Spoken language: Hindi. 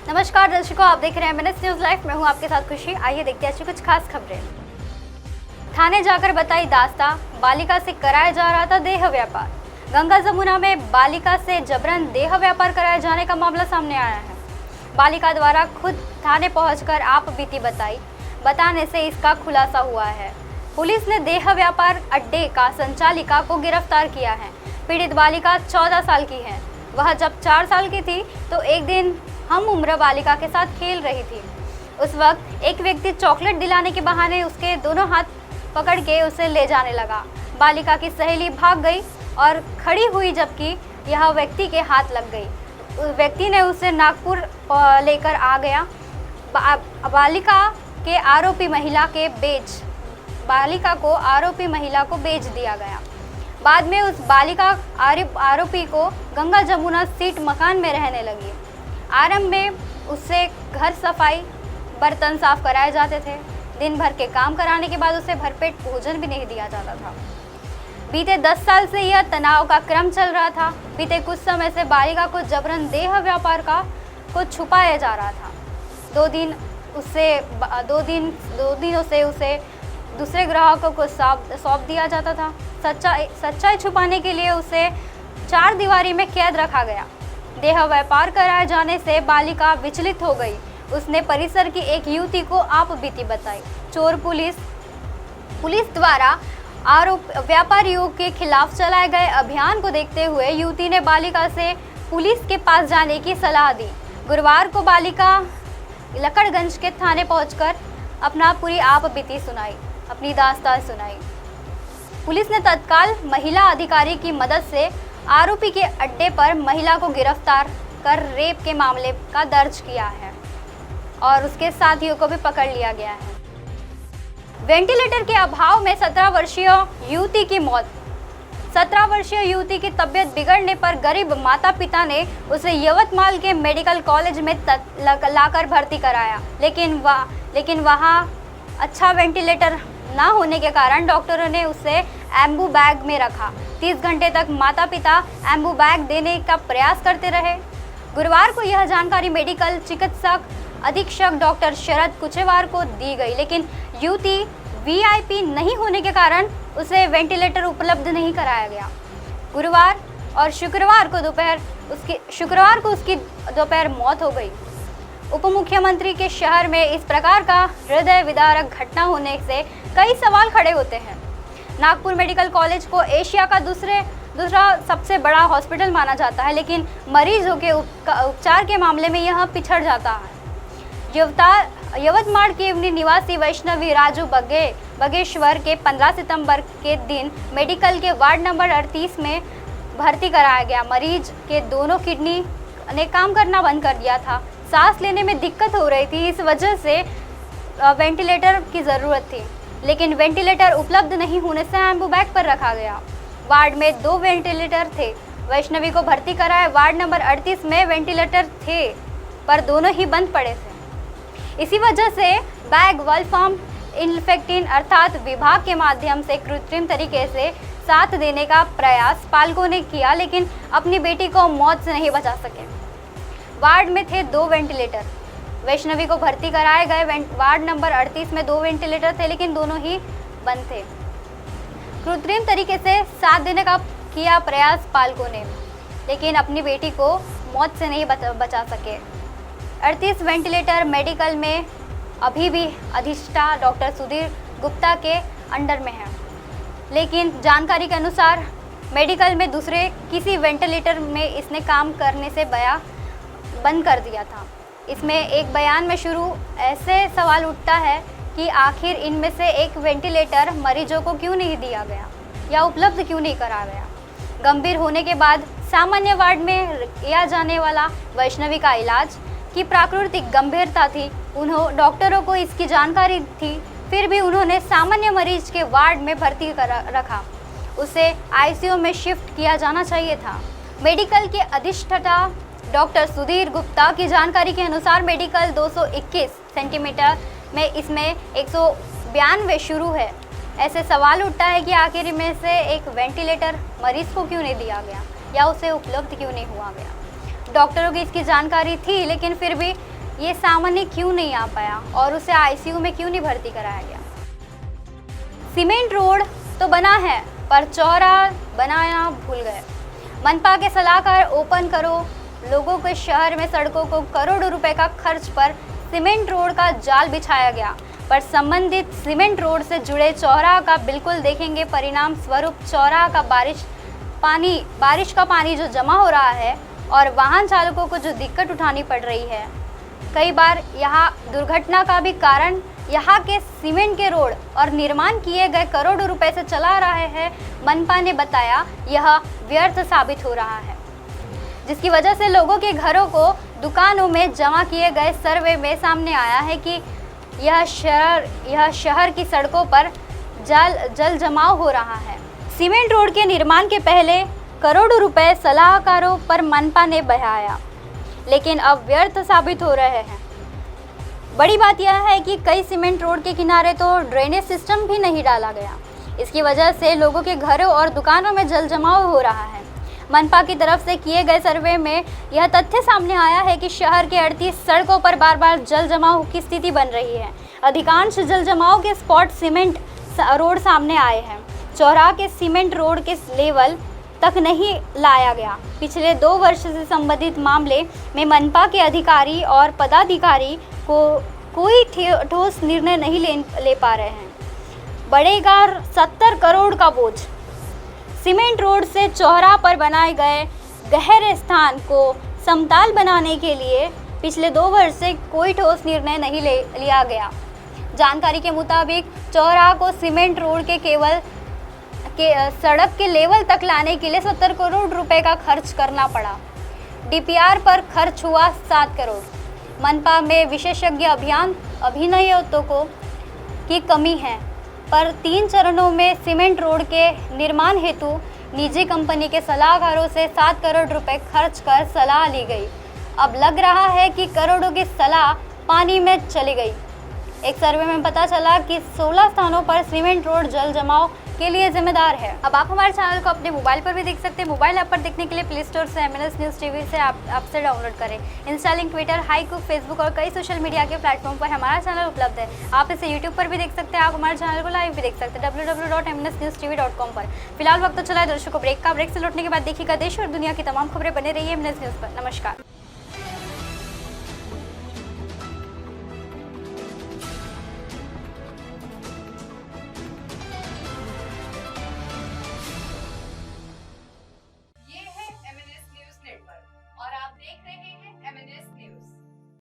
नमस्कार दर्शकों, आप देख रहे हैं मिनट्स न्यूज लाइव। मैं हूं आपके साथ खुशी। आइए देखते हैं आज की कुछ खास खबरें। थाने जाकर बताई दास्ता, बालिका से कराया जा रहा था देह व्यापार। गंगा जमुना में बालिका से जबरन देह व्यापार कराए जाने का मामला सामने आया है। बालिका द्वारा खुद थाने पहुंचकर आप बीती बताने से इसका खुलासा हुआ है। पुलिस ने देह व्यापार अड्डे का संचालिका को गिरफ्तार किया है। पीड़ित बालिका 14 साल की है। वह जब 4 साल की थी तो एक दिन हम उम्र बालिका के साथ खेल रही थी। उस वक्त एक व्यक्ति चॉकलेट दिलाने के बहाने उसके दोनों हाथ पकड़ के उसे ले जाने लगा। बालिका की सहेली भाग गई और खड़ी हुई, जबकि यह व्यक्ति के हाथ लग गई। उस व्यक्ति ने उसे नागपुर लेकर आ गया। बालिका को आरोपी महिला को बेच दिया गया। बाद में उस बालिका आरोपी को गंगा जमुना सीट मकान में रहने लगी। आरंभ में उससे घर सफाई, बर्तन साफ कराए जाते थे। दिन भर के काम कराने के बाद उसे भरपेट भोजन भी नहीं दिया जाता था। बीते 10 साल से यह तनाव का क्रम चल रहा था। बीते कुछ समय से बालिका को जबरन देह व्यापार को छुपाया जा रहा था। दो दिनों से उसे दूसरे ग्राहकों को सौंप दिया जाता था। सच्चाई छुपाने के लिए उसे 4 दीवारी में कैद रखा गया। देह व्यापार कराए जाने से बालिका विचलित हो गई। उसने परिसर की एक युवती को आप बीती बताई। चोर पुलिस द्वारा व्यापारियों के खिलाफ चलाए गए अभियान को देखते हुए युवती ने बालिका से पुलिस के पास जाने की सलाह दी। गुरुवार को बालिका लकड़गंज के थाने पहुंचकर अपना पूरी आप बीती सुनाई, अपनी दास्तान सुनाई। पुलिस ने तत्काल महिला अधिकारी की मदद से आरोपी के अड्डे पर महिला को गिरफ्तार कर रेप के मामले का दर्ज किया है और उसके साथियों को भी पकड़ लिया गया है। वेंटिलेटर के अभाव में 17 वर्षीय युवती की मौत। 17 वर्षीय युवती की तबीयत बिगड़ने पर गरीब माता पिता ने उसे यवतमाल के मेडिकल कॉलेज में लाकर भर्ती कराया, लेकिन वहाँ अच्छा वेंटिलेटर ना होने के कारण डॉक्टरों ने उसे एम्बू बैग में रखा। 30 घंटे तक माता पिता एम्बू बैग देने का प्रयास करते रहे। गुरुवार को यह जानकारी मेडिकल चिकित्सक अधीक्षक डॉक्टर शरद कुचेवार को दी गई, लेकिन युवती वीआईपी नहीं होने के कारण उसे वेंटिलेटर उपलब्ध नहीं कराया गया। गुरुवार और शुक्रवार को उसकी दोपहर मौत हो गई। उप मुख्यमंत्री के शहर में इस प्रकार का हृदय विदारक घटना होने से कई सवाल खड़े होते हैं। नागपुर मेडिकल कॉलेज को एशिया का दूसरा सबसे बड़ा हॉस्पिटल माना जाता है, लेकिन मरीजों के उपचार के मामले में यह पिछड़ जाता है। यवतमाल के निवासी वैष्णवी राजू बगेश्वर के 15 सितंबर के दिन मेडिकल के वार्ड नंबर 38 में भर्ती कराया गया। मरीज के दोनों किडनी ने काम करना बंद कर दिया था। सांस लेने में दिक्कत हो रही थी, इस वजह से वेंटिलेटर की ज़रूरत थी, लेकिन वेंटिलेटर उपलब्ध नहीं होने से एम्बू बैग पर रखा गया। वार्ड में 2 वेंटिलेटर थे। वैष्णवी को भर्ती कराया। वार्ड नंबर 38 में वेंटिलेटर थे, पर दोनों ही बंद पड़े थे। इसी वजह से बैग वॉल्फ्राम इन्फेक्टिन अर्थात विभाग के माध्यम से कृत्रिम तरीके से साथ देने का प्रयास पालकों ने किया, लेकिन अपनी बेटी को मौत से नहीं बचा सके। वार्ड में थे 2 वेंटिलेटर। वैष्णवी को भर्ती कराए गए वार्ड नंबर 38 में 2 वेंटिलेटर थे, लेकिन दोनों ही बंद थे। कृत्रिम तरीके से साथ देने का किया प्रयास पालकों ने, लेकिन अपनी बेटी को मौत से नहीं बचा सके। 38 वेंटिलेटर मेडिकल में अभी भी अधिष्ठा डॉक्टर सुधीर गुप्ता के अंडर में है, लेकिन जानकारी के अनुसार मेडिकल में दूसरे किसी वेंटिलेटर में इसने काम करने से बंद कर दिया था। इसमें एक बयान में शुरू ऐसे सवाल उठता है कि आखिर इनमें से एक वेंटिलेटर मरीजों को क्यों नहीं दिया गया या उपलब्ध क्यों नहीं कराया गया। गंभीर होने के बाद सामान्य वार्ड में किया जाने वाला वैष्णवी का इलाज की प्राकृतिक गंभीरता थी। डॉक्टरों को इसकी जानकारी थी, फिर भी उन्होंने सामान्य मरीज के वार्ड में भर्ती रखा। उसे आईसीयू में शिफ्ट किया जाना चाहिए था। मेडिकल के अधिष्ठाता डॉक्टर सुधीर गुप्ता की जानकारी के अनुसार मेडिकल 221 सेंटीमीटर में इसमें 192 शुरू है। ऐसे सवाल उठता है कि आखिर में से एक वेंटिलेटर मरीज को क्यों नहीं दिया गया या उसे उपलब्ध क्यों नहीं हुआ गया। डॉक्टरों की इसकी जानकारी थी, लेकिन फिर भी ये सामान्य क्यों नहीं आ पाया और उसे आईसीयू में क्यों नहीं भर्ती कराया गया। सीमेंट रोड तो बना है पर चौराहा बनाना भूल गए। मनपा के सलाहकार ओपन करो लोगों के शहर में सड़कों को करोड़ों रुपए का खर्च पर सीमेंट रोड का जाल बिछाया गया, पर संबंधित सीमेंट रोड से जुड़े चौराहा का बिल्कुल देखेंगे परिणाम स्वरूप चौराहा का बारिश का पानी जो जमा हो रहा है और वाहन चालकों को जो दिक्कत उठानी पड़ रही है। कई बार यहाँ दुर्घटना का भी कारण यहाँ के सीमेंट के रोड और निर्माण किए गए करोड़ों रुपए से चला रहे हैं। मनपा ने बताया यह व्यर्थ साबित हो रहा है, जिसकी वजह से लोगों के घरों को दुकानों में जमा किए गए सर्वे में सामने आया है कि यह शहर की सड़कों पर जल जमाव हो रहा है। सीमेंट रोड के निर्माण के पहले करोड़ों रुपए सलाहकारों पर मनपा ने बहाया, लेकिन अब व्यर्थ साबित हो रहे हैं। बड़ी बात यह है कि कई सीमेंट रोड के किनारे तो ड्रेनेज सिस्टम भी नहीं डाला गया। इसकी वजह से लोगों के घरों और दुकानों में जल जमाव हो रहा है। मनपा की तरफ से किए गए सर्वे में यह तथ्य सामने आया है कि शहर के 38 सड़कों पर बार बार जल जमाव की स्थिति बन रही है। अधिकांश जल जमाव के स्पॉट सीमेंट रोड सामने आए हैं। चौराहा के सीमेंट रोड के लेवल तक नहीं लाया गया। पिछले 2 वर्ष से संबंधित मामले में मनपा के अधिकारी और पदाधिकारी को कोई ठोस निर्णय नहीं ले पा रहे हैं। बढ़ेगा 70 करोड़ का बोझ। सीमेंट रोड से चौराहा पर बनाए गए गहरे स्थान को समतल बनाने के लिए पिछले 2 वर्ष से कोई ठोस निर्णय नहीं लिया गया। जानकारी के मुताबिक चौराहा को सीमेंट रोड के सड़क के लेवल तक लाने के लिए 70 करोड़ रुपए का खर्च करना पड़ा। डीपीआर पर खर्च हुआ 7 करोड़। मनपा में विशेषज्ञ अभियंताओं की कमी है, पर 3 चरणों में सीमेंट रोड के निर्माण हेतु निजी कंपनी के सलाहकारों से 7 करोड़ रुपए खर्च कर सलाह ली गई। अब लग रहा है कि करोड़ों की सलाह पानी में चली गई। एक सर्वे में पता चला कि 16 स्थानों पर सीमेंट रोड जल जमाव के लिए जिम्मेदार है। अब आप हमारे चैनल को अपने मोबाइल पर भी देख सकते हैं। मोबाइल ऐप पर देखने के लिए प्ले स्टोर से MNS न्यूज़ टीवी से आपसे डाउनलोड करें। इंस्टा लिंक, ट्विटर, हाईकुक, फेसबुक और कई सोशल मीडिया के प्लेटफॉर्म पर हमारा चैनल उपलब्ध है। आप इसे यूट्यूब पर भी देख सकते हैं। आप हमारे चैनल को लाइव भी देख सकते हैं www.mnsnewstv.com पर। फिलहाल वक्त तो चला है दर्शकों ब्रेक का। ब्रेक से लौटने के बाद देखिएगा देश और दुनिया की तमाम खबरें बने रही है MNS न्यूज़ पर। नमस्कार।